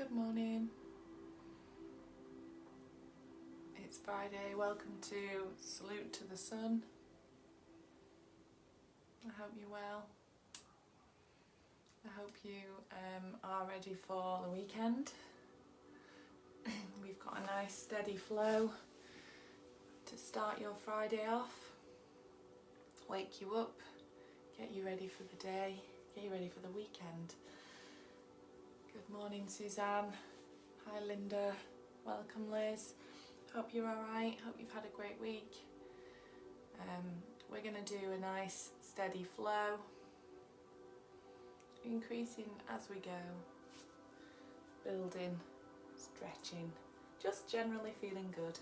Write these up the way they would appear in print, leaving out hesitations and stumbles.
Good morning. It's Friday. Welcome to Salute to the Sun. I hope you're well. I hope you are ready for the weekend. We've got a nice steady flow to start your Friday off. Wake you up, get you ready for the day, get you ready for the weekend. Good morning, Suzanne. Hi, Linda. Welcome, Liz. Hope you're alright. Hope you've had a great week. We're going to do a nice steady flow, increasing as we go, building, stretching, just generally feeling good.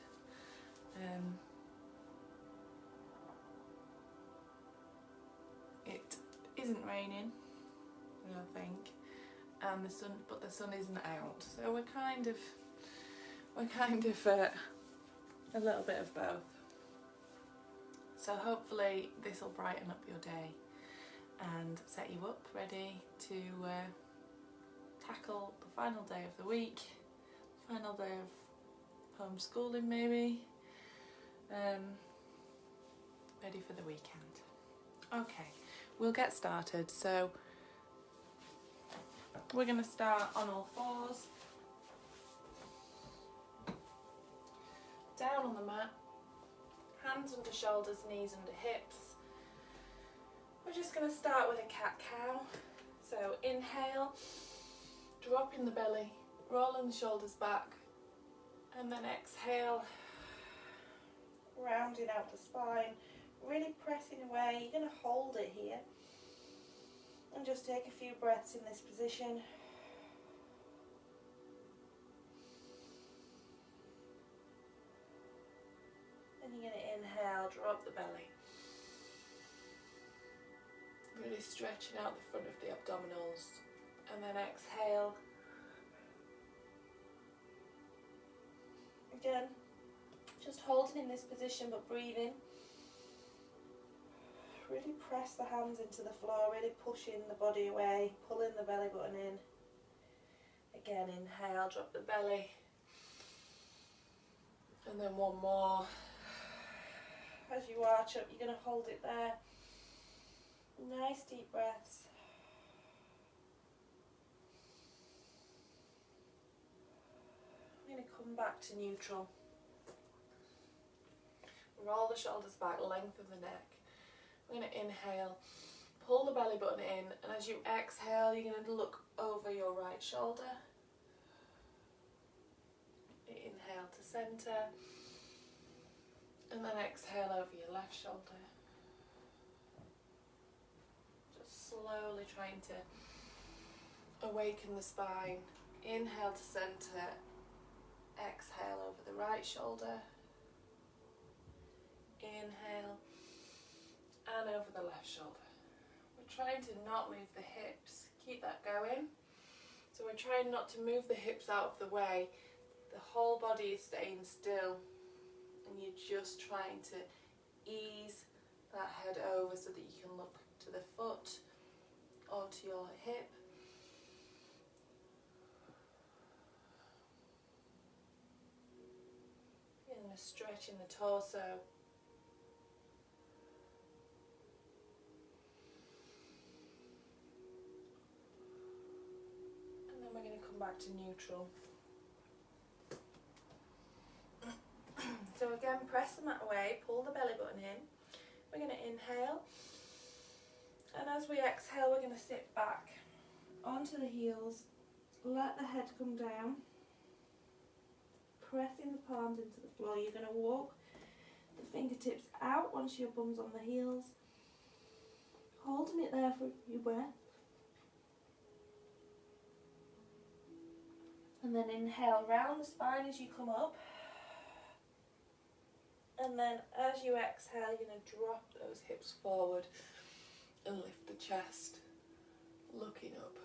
It isn't raining, I don't think, and the sun isn't out, so we're kind of a little bit of both. So hopefully this will brighten up your day and set you up ready to tackle the final day of the week, final day of homeschooling maybe, ready for the weekend. Okay, we'll get started. So we're going to start on all fours, down on the mat, hands under shoulders, knees under hips. We're just going to start with a cat-cow. So inhale, dropping the belly, rolling the shoulders back, and then exhale, rounding out the spine, really pressing away. You're going to hold it here and just take a few breaths in this position. And you're going to inhale, drop the belly. Really stretching out the front of the abdominals. And then exhale. Again, just holding in this position but breathing. Really press the hands into the floor, really pushing the body away, pulling the belly button in. Again, inhale, drop the belly. And then one more. As you arch up, you're going to hold it there. Nice deep breaths. I'm going to come back to neutral. Roll the shoulders back, length of the neck. We're going to inhale, pull the belly button in, and as you exhale, you're going to look over your right shoulder. Inhale to centre, and then exhale over your left shoulder. Just slowly trying to awaken the spine. Inhale to centre, exhale over the right shoulder. Inhale, and over the left shoulder. We're trying to not move the hips, keep that going. So we're trying not to move the hips out of the way. The whole body is staying still, and you're just trying to ease that head over so that you can look to the foot or to your hip. And a stretch in the torso. We're going to come back to neutral. So again, press the mat away, pull the belly button in. We're going to inhale, and as we exhale, we're going to sit back onto the heels, let the head come down, pressing the palms into the floor. You're going to walk the fingertips out once your bum's on the heels, holding it there for a few breaths. And then inhale, round the spine as you come up. And then as you exhale, you're going to drop those hips forward and lift the chest, looking up.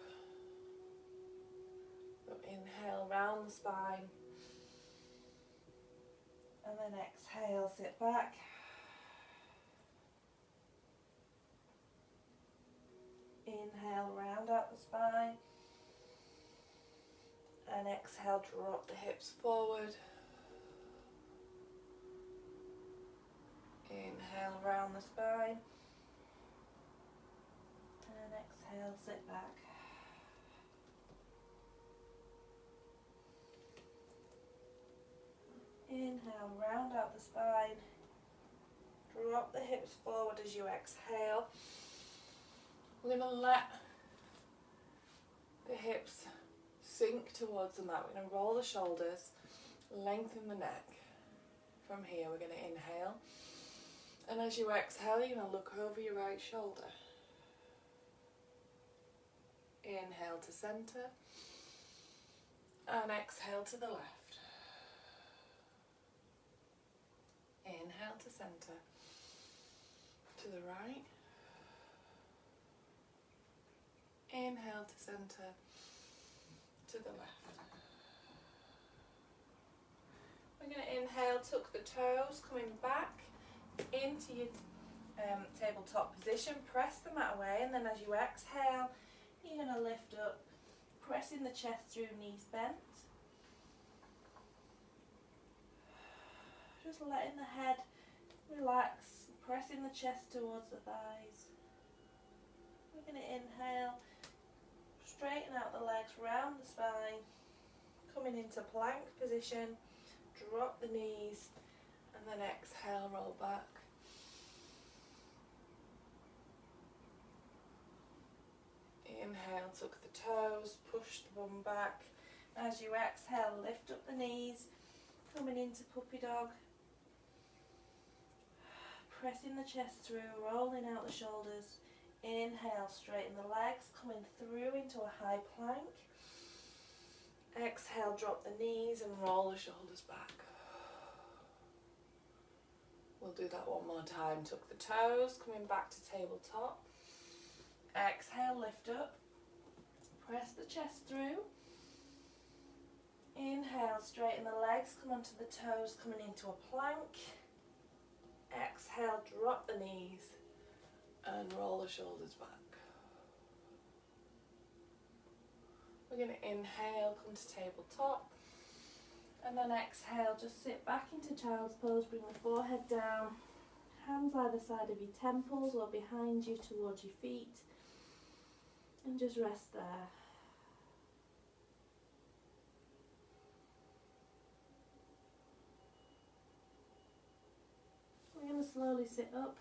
So inhale, round the spine. And then exhale, sit back. Inhale, round out the spine. And exhale, drop the hips forward. Inhale, round the spine. And exhale, sit back. Inhale, round out the spine. Drop the hips forward as you exhale. We're going to let the hips sink towards the mat. We're going to roll the shoulders, lengthen the neck. From here, we're going to inhale. And as you exhale, you're going to look over your right shoulder. Inhale to center. And exhale to the left. Inhale to center. To the right. Inhale to center. To the left. We're going to inhale, tuck the toes, coming back into your tabletop position. Press the mat away, and then as you exhale, you're going to lift up, pressing the chest through, knees bent. Just letting the head relax, pressing the chest towards the thighs. We're going to inhale, straighten out the legs, round the spine, coming into plank position, drop the knees, and then exhale, roll back. Inhale, tuck the toes, push the bum back. As you exhale, lift up the knees, coming into puppy dog. Pressing the chest through, rolling out the shoulders. Inhale, straighten the legs, coming through into a high plank. Exhale, drop the knees and roll the shoulders back. We'll do that one more time. Tuck the toes, coming back to tabletop. Exhale, lift up. Press the chest through. Inhale, straighten the legs, come onto the toes, coming into a plank. Exhale, drop the knees and roll the shoulders back. We're going to inhale, come to tabletop, and then exhale, just sit back into child's pose, bring the forehead down, hands either side of your temples or behind you towards your feet, and just rest there. We're going to slowly sit up.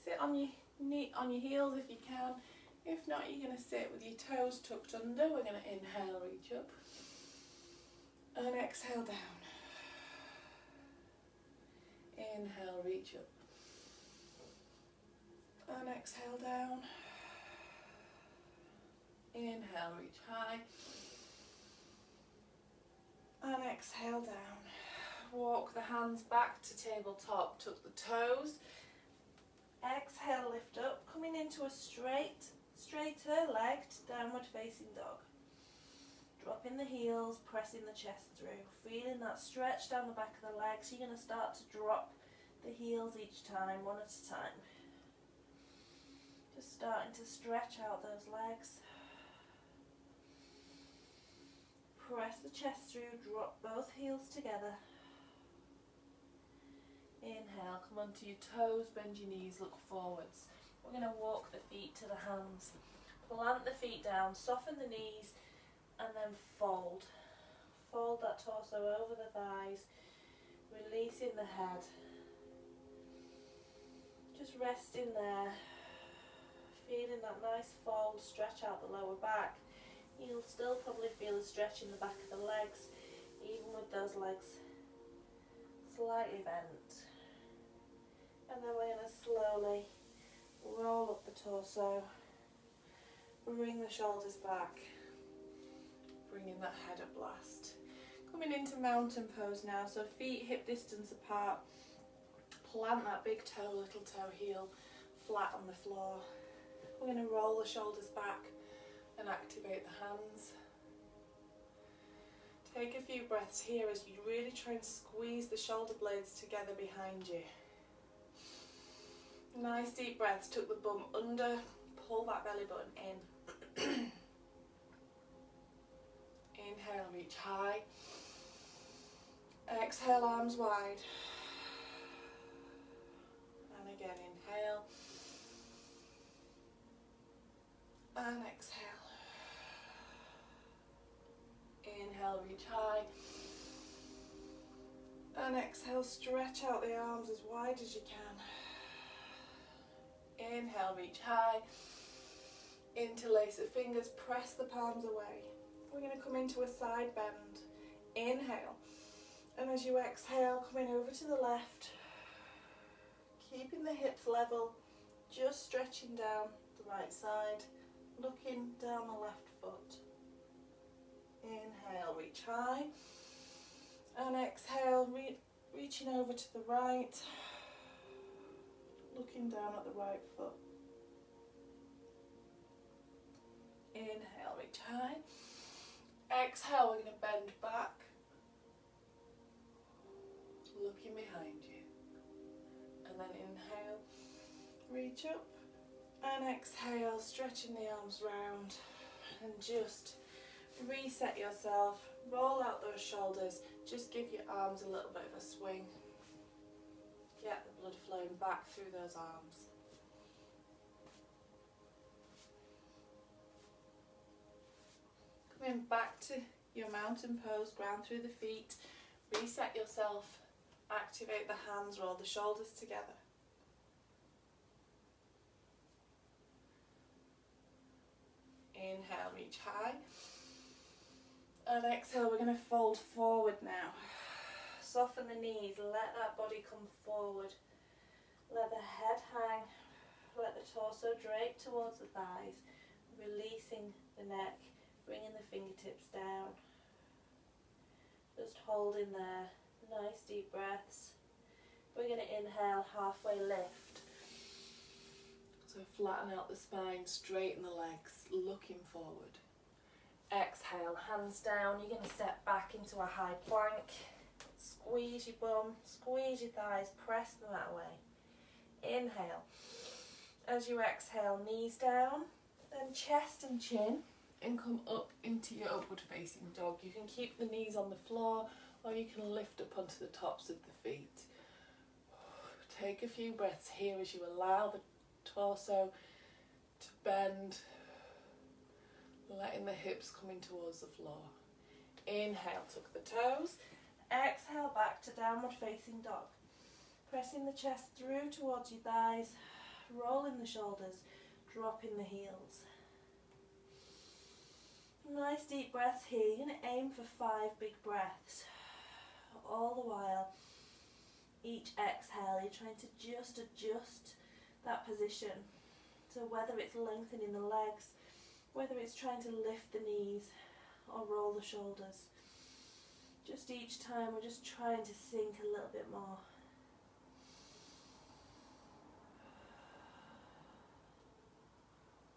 Sit on your heels if you can. If not, you're going to sit with your toes tucked under. We're going to inhale, reach up, and exhale down. Inhale, reach up, and exhale down. Inhale, reach high, and exhale down. Walk the hands back to tabletop, tuck the toes. Exhale, lift up, coming into a straighter legged downward facing dog. Dropping the heels, pressing the chest through, feeling that stretch down the back of the legs. You're going to start to drop the heels each time, one at a time. Just starting to stretch out those legs. Press the chest through, drop both heels together. Inhale, come onto your toes, bend your knees, look forwards. We're going to walk the feet to the hands. Plant the feet down, soften the knees, and then fold. Fold that torso over the thighs, releasing the head. Just resting there, feeling that nice fold, stretch out the lower back. You'll still probably feel a stretch in the back of the legs, even with those legs slightly bent. And then we're going to slowly roll up the torso, bring the shoulders back, bringing that head up last. Coming into mountain pose now, so feet hip distance apart, plant that big toe, little toe, heel flat on the floor. We're going to roll the shoulders back and activate the hands. Take a few breaths here as you really try and squeeze the shoulder blades together behind you. Nice deep breaths, tuck the bum under, pull that belly button in. Inhale, reach high. Exhale, arms wide. And again, inhale. And exhale. Inhale, reach high. And exhale, stretch out the arms as wide as you can. Inhale, reach high. Interlace the fingers, press the palms away. We're going to come into a side bend. Inhale. And as you exhale, coming over to the left. Keeping the hips level, just stretching down the right side, looking down the left foot. Inhale, reach high. And exhale, reaching over to the right, looking down at the right foot. Inhale, reach high. Exhale, we're going to bend back, looking behind you. And then inhale, reach up. And exhale, stretching the arms round. And just reset yourself, roll out those shoulders, just give your arms a little bit of a swing. Get the blood flowing back through those arms. Coming back to your mountain pose, ground through the feet, reset yourself, activate the hands, roll the shoulders together. Inhale, reach high. And exhale, we're going to fold forward now. Soften the knees, let that body come forward. Let the head hang, let the torso drape towards the thighs, releasing the neck, bringing the fingertips down. Just hold in there, nice deep breaths. We're going to inhale, halfway lift. So flatten out the spine, straighten the legs, looking forward. Exhale, hands down, you're going to step back into a high plank. Squeeze your bum, squeeze your thighs, press them that way. Inhale. As you exhale, knees down, then chest and chin, and come up into your upward facing dog. You can keep the knees on the floor, or you can lift up onto the tops of the feet. Take a few breaths here as you allow the torso to bend, letting the hips come in towards the floor. Inhale, tuck the toes. Exhale, back to downward facing dog. Pressing the chest through towards your thighs, rolling the shoulders, dropping the heels. Nice deep breaths here. You're going to aim for 5 big breaths. All the while, each exhale, you're trying to just adjust that position. So whether it's lengthening the legs, whether it's trying to lift the knees or roll the shoulders. Just each time we're just trying to sink a little bit more.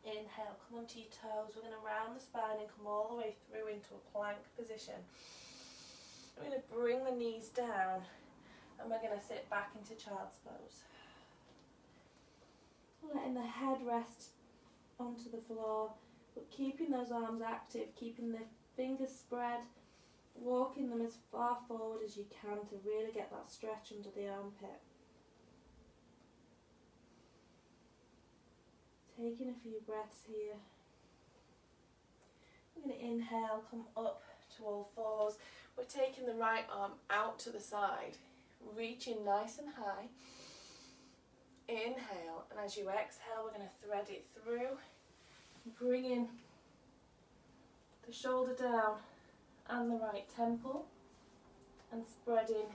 Inhale, come onto your toes. We're going to round the spine and come all the way through into a plank position. We're going to bring the knees down and we're going to sit back into child's pose. Letting the head rest onto the floor, but keeping those arms active, keeping the fingers spread, walking them as far forward as you can to really get that stretch under the armpit. Taking a few breaths here. We're going to inhale, come up to all fours. We're taking the right arm out to the side, reaching nice and high. Inhale, and as you exhale, we're going to thread it through, bringing the shoulder down and the right temple, and spreading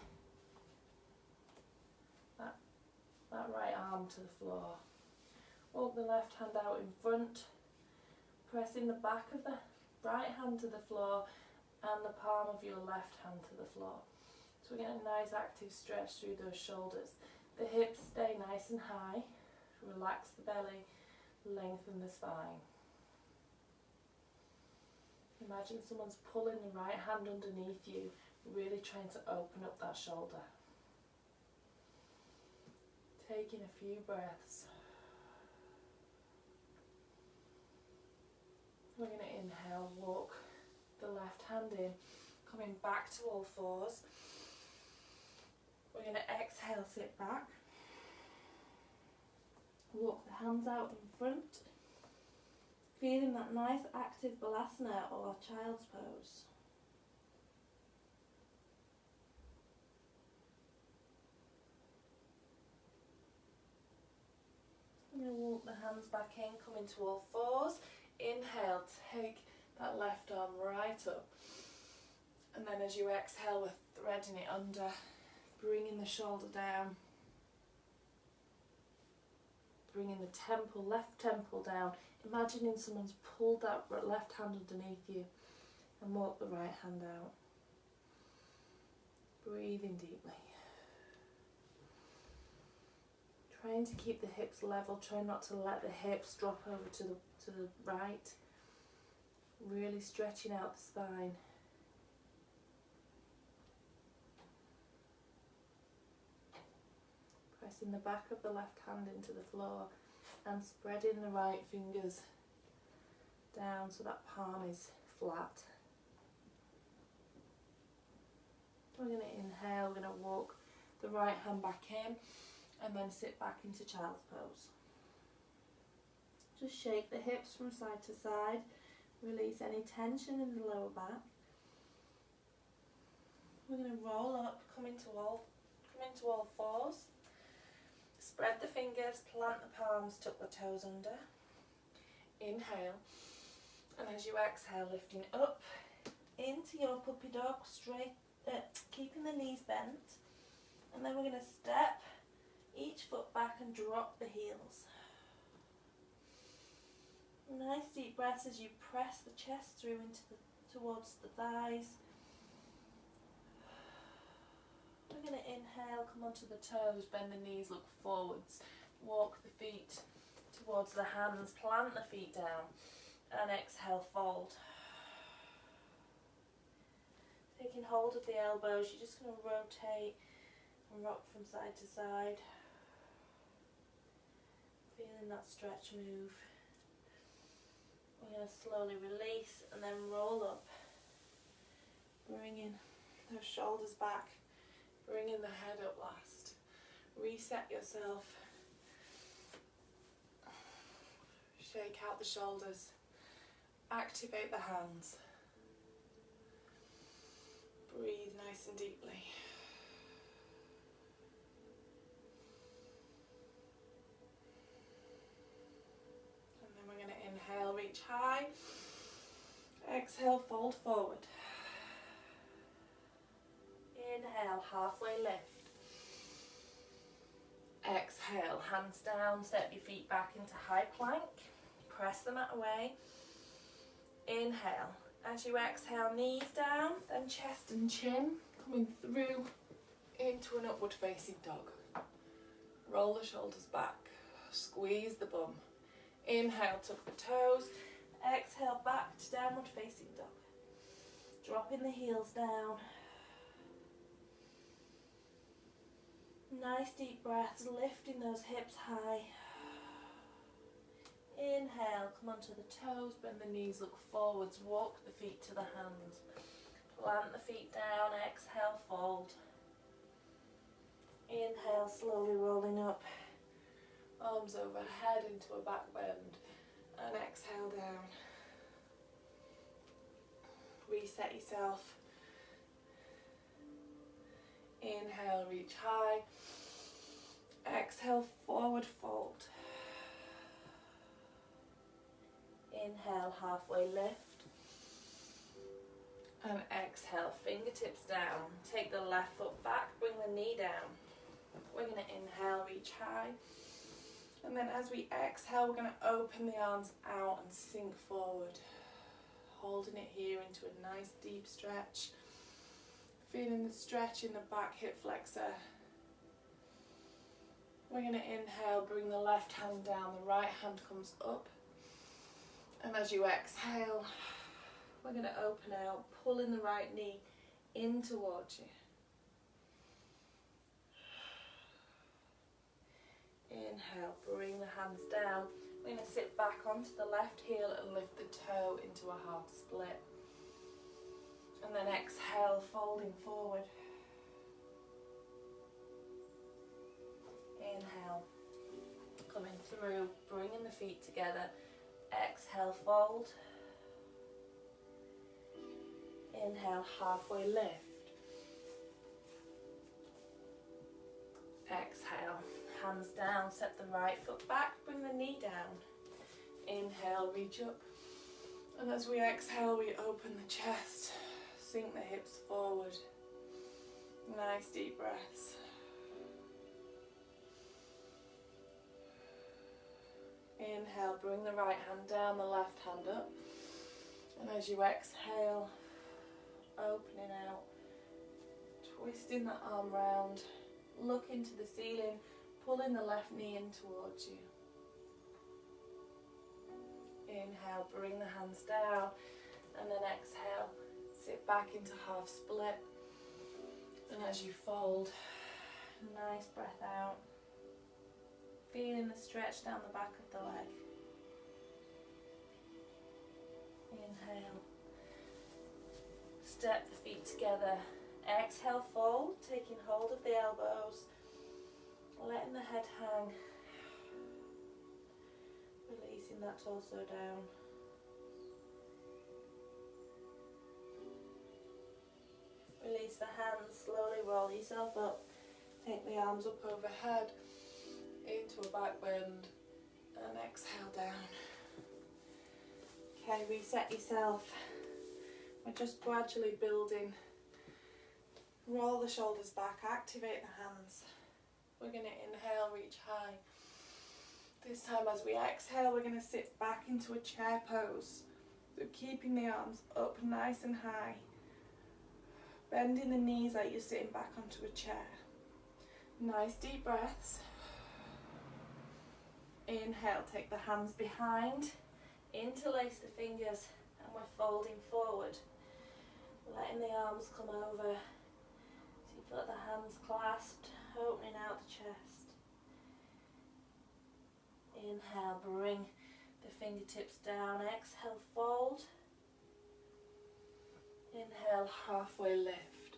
that right arm to the floor. Walk the left hand out in front, pressing the back of the right hand to the floor and the palm of your left hand to the floor. So we get a nice active stretch through those shoulders. The hips stay nice and high, relax the belly, lengthen the spine. Imagine someone's pulling the right hand underneath you, really trying to open up that shoulder. Taking a few breaths. We're going to inhale, walk the left hand in, coming back to all fours. We're going to exhale, sit back. Walk the hands out in front. Feeling that nice active balasana or child's pose. I'm going to walk the hands back in, come into all fours. Inhale, take that left arm right up. And then as you exhale, we're threading it under, bringing the shoulder down. Bringing the temple, left temple down. Imagining someone's pulled that left hand underneath you and walk the right hand out. Breathing deeply. Trying to keep the hips level, try not to let the hips drop over to the right. Really stretching out the spine. Pressing the back of the left hand into the floor and spreading the right fingers down so that palm is flat. We're going to inhale, we're going to walk the right hand back in and then sit back into child's pose. Just shake the hips from side to side, release any tension in the lower back. We're going to roll up, come into all fours. Spread the fingers, plant the palms, tuck the toes under. Inhale, and as you exhale, lifting up into your puppy dog, straight, keeping the knees bent. And then we're going to step each foot back and drop the heels. Nice deep breaths as you press the chest through towards the thighs. We're going to inhale, come onto the toes, bend the knees, look forwards, walk the feet towards the hands, plant the feet down, and exhale, fold. Taking hold of the elbows, you're just going to rotate and rock from side to side. Feeling that stretch move. We're going to slowly release and then roll up, bringing those shoulders back. Bringing the head up last. Reset yourself. Shake out the shoulders. Activate the hands. Breathe nice and deeply. And then we're going to inhale, reach high. Exhale, fold forward. Inhale, halfway lift. Exhale, hands down, step your feet back into high plank. Press the mat away. Inhale. As you exhale, knees down, then chest and chin, coming through into an upward facing dog. Roll the shoulders back, squeeze the bum. Inhale, tuck the toes. Exhale, back to downward facing dog. Dropping the heels down. Nice deep breaths, lifting those hips high. Inhale, come onto the toes, bend the knees, look forwards, walk the feet to the hands. Plant the feet down, exhale, fold. Inhale, slowly rolling up. Arms overhead into a back bend. And exhale down. Reset yourself. Inhale, reach high. Exhale, forward fold. Inhale, halfway lift. And exhale, fingertips down. Take the left foot back, bring the knee down. We're going to inhale, reach high. And then as we exhale, we're going to open the arms out and sink forward. Holding it here into a nice deep stretch. Feeling the stretch in the back hip flexor. We're going to inhale, bring the left hand down, the right hand comes up. And as you exhale, we're going to open out, pulling the right knee in towards you. Inhale, bring the hands down. We're going to sit back onto the left heel and lift the toe into a half split. And then exhale, folding forward. Inhale, coming through, bringing the feet together. Exhale, fold. Inhale, halfway lift. Exhale, hands down, set the right foot back, bring the knee down. Inhale, reach up. And as we exhale, we open the chest, sink the hips forward. Nice deep breaths. Inhale, bring the right hand down, the left hand up. And as you exhale, opening out, twisting the arm round, look into the ceiling, pulling the left knee in towards you. Inhale, bring the hands down, and then exhale, sit back into half split. And as you fold, nice breath out, feeling the stretch down the back of the leg. Inhale, step the feet together. Exhale, fold, taking hold of the elbows, letting the head hang, releasing that torso down. Release the hands, slowly roll yourself up, take the arms up overhead into a back bend and exhale down. Okay, reset yourself. We're just gradually building. Roll the shoulders back, activate the hands. We're going to inhale, reach high. This time as we exhale, we're going to sit back into a chair pose. So keeping the arms up nice and high. Bending the knees like you're sitting back onto a chair. Nice deep breaths. Inhale, take the hands behind. Interlace the fingers and we're folding forward. Letting the arms come over. So you've got the hands clasped, opening out the chest. Inhale, bring the fingertips down. Exhale, fold. Inhale, halfway lift.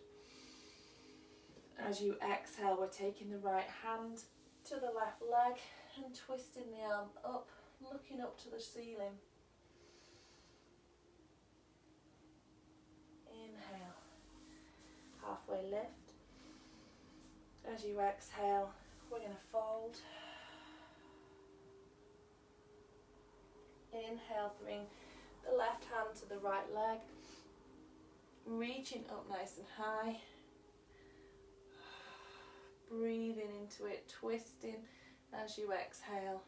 As you exhale, we're taking the right hand to the left leg and twisting the arm up, looking up to the ceiling. Inhale, halfway lift. As you exhale, we're going to fold. Inhale, bring the left hand to the right leg, reaching up nice and high. Breathing into it, twisting as you exhale.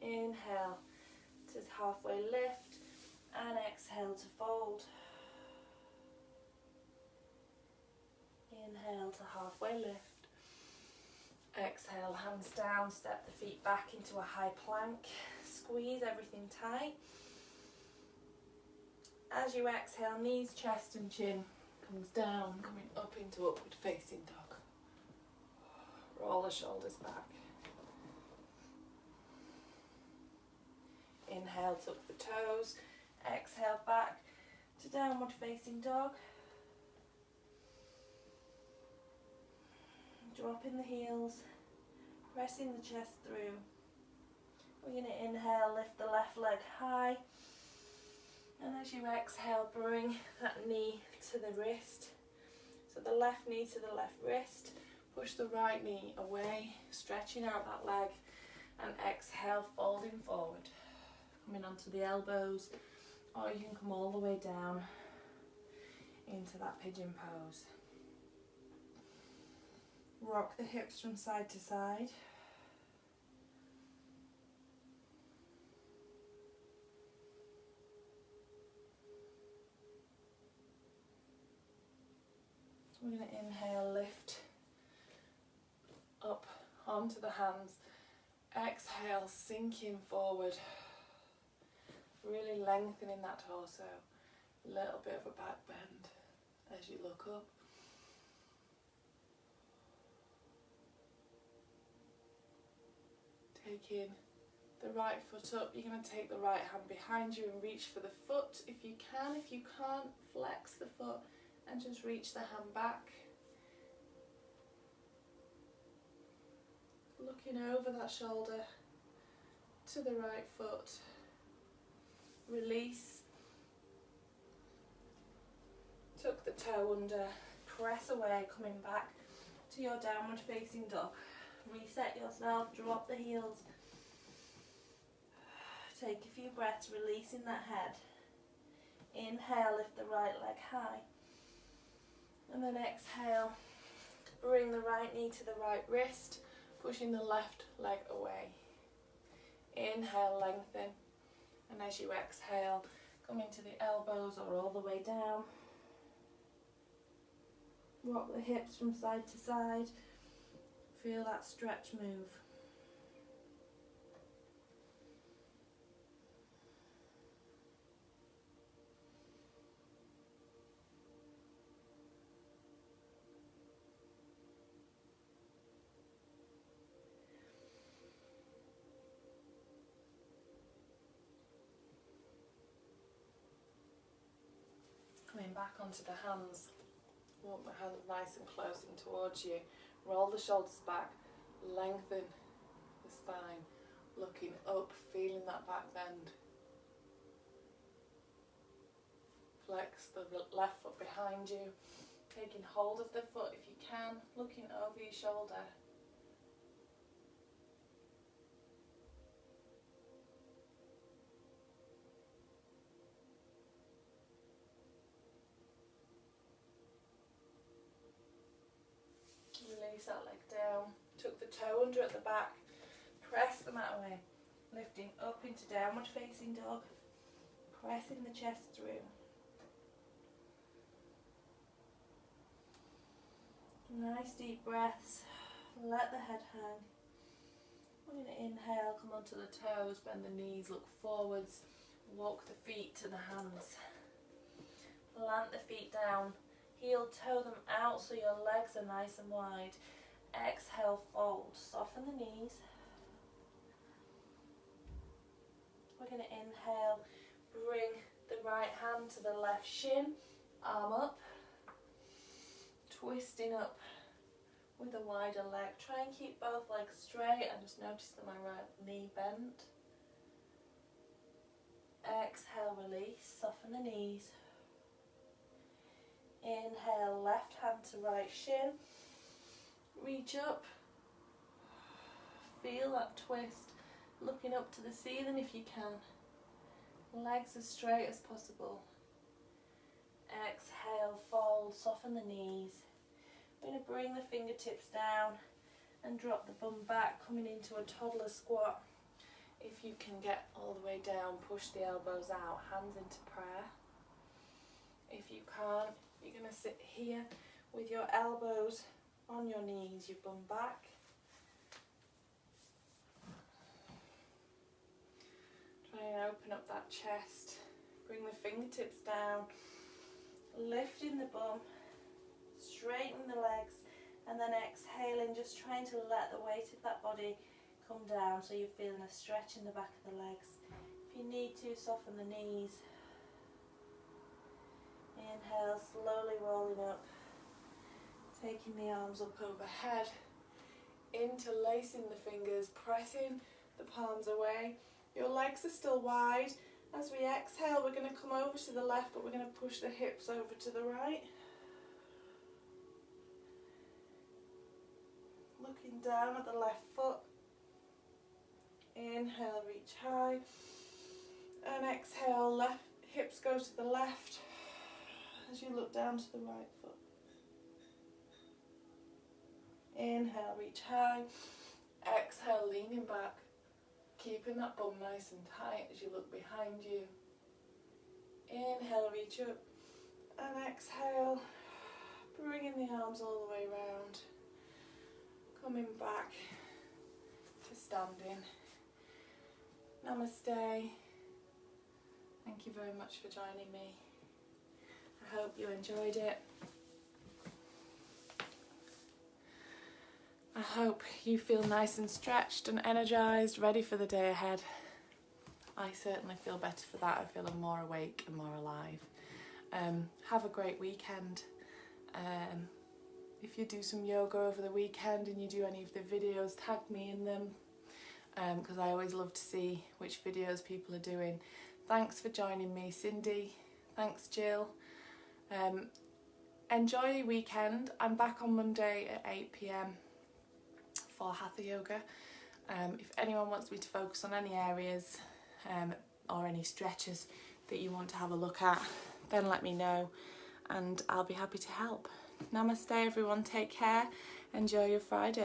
Inhale to halfway lift and exhale to fold. Inhale to halfway lift. Exhale, hands down, step the feet back into a high plank. Squeeze everything tight. As you exhale, knees, chest and chin comes down, coming up into upward facing dog. Roll the shoulders back. Inhale, tuck the toes. Exhale, back to downward facing dog. Dropping the heels, pressing the chest through. We're going to inhale, lift the left leg high. And as you exhale, bring that knee to the wrist. So the left knee to the left wrist. Push the right knee away, stretching out that leg, and exhale, folding forward. Coming onto the elbows, or you can come all the way down into that pigeon pose. Rock the hips from side to side. We're going to inhale, lift up onto the hands. Exhale, sinking forward. Really lengthening that torso. A little bit of a back bend as you look up. taking the right foot up. You're going to take the right hand behind you and reach for the foot if you can. If you can't, flex the foot and just reach the hand back. Looking over that shoulder to the right foot. Release. Tuck the toe under. Press away, coming back to your downward facing dog. Reset yourself, drop the heels. Take a few breaths, releasing that head. Inhale, lift the right leg high. And then exhale, bring the right knee to the right wrist, pushing the left leg away. Inhale, lengthen. And as you exhale, come into the elbows or all the way down. Rock the hips from side to side. Feel that stretch move. Coming back onto the hands. Walk the hands nice and close in towards you. Roll the shoulders back. Lengthen the spine. Looking up, feeling that back bend. Flex the left foot behind you. Taking hold of the foot if you can. Looking over your shoulder. Release that leg down. Tuck the toe under at the back. Press the mat away. Lifting up into downward facing dog. Pressing the chest through. Nice deep breaths. Let the head hang. We're going to inhale, come onto the toes, bend the knees, look forwards. Walk the feet to the hands. Plant the feet down. Heel toe them out so your legs are nice and wide. Exhale, fold. Soften the knees. We're going to inhale. Bring the right hand to the left shin. Arm up. Twisting up with a wider leg. Try and keep both legs straight and just notice that my right knee bent. Exhale, release. Soften the knees. Inhale, left hand to right shin. Reach up. Feel that twist. Looking up to the ceiling if you can. Legs as straight as possible. Exhale, fold, soften the knees. We're going to bring the fingertips down and drop the bum back, coming into a toddler squat. If you can get all the way down, push the elbows out, hands into prayer. If you can't, you're going to sit here with your elbows on your knees, your bum back. Try and open up that chest. Bring the fingertips down, lifting the bum, straighten the legs, and then exhaling, just trying to let the weight of that body come down so you're feeling a stretch in the back of the legs. If you need to, soften the knees. Inhale, slowly rolling up, taking the arms up overhead, interlacing the fingers, pressing the palms away. Your legs are still wide. As we exhale, we're going to come over to the left, but we're going to push the hips over to the right. Looking down at the left foot. Inhale, reach high. And exhale, left hips go to the left as you look down to the right foot. Inhale, reach high. Exhale, leaning back. Keeping that bum nice and tight as you look behind you. Inhale, reach up. And exhale, bringing the arms all the way around. Coming back to standing. Namaste. Thank you very much for joining me. I hope you enjoyed it. I hope you feel nice and stretched and energised, ready for the day ahead. I certainly feel better for that. I feel more awake and more alive. Have a great weekend. If you do some yoga over the weekend and you do any of the videos, tag me in them, because I always love to see which videos people are doing. Thanks for joining me, Cindy. Thanks, Jill. Enjoy your weekend. I'm back on Monday at 8 PM for Hatha Yoga. If anyone wants me to focus on any areas or any stretches that you want to have a look at, then let me know and I'll be happy to help. Namaste everyone, take care, enjoy your Friday.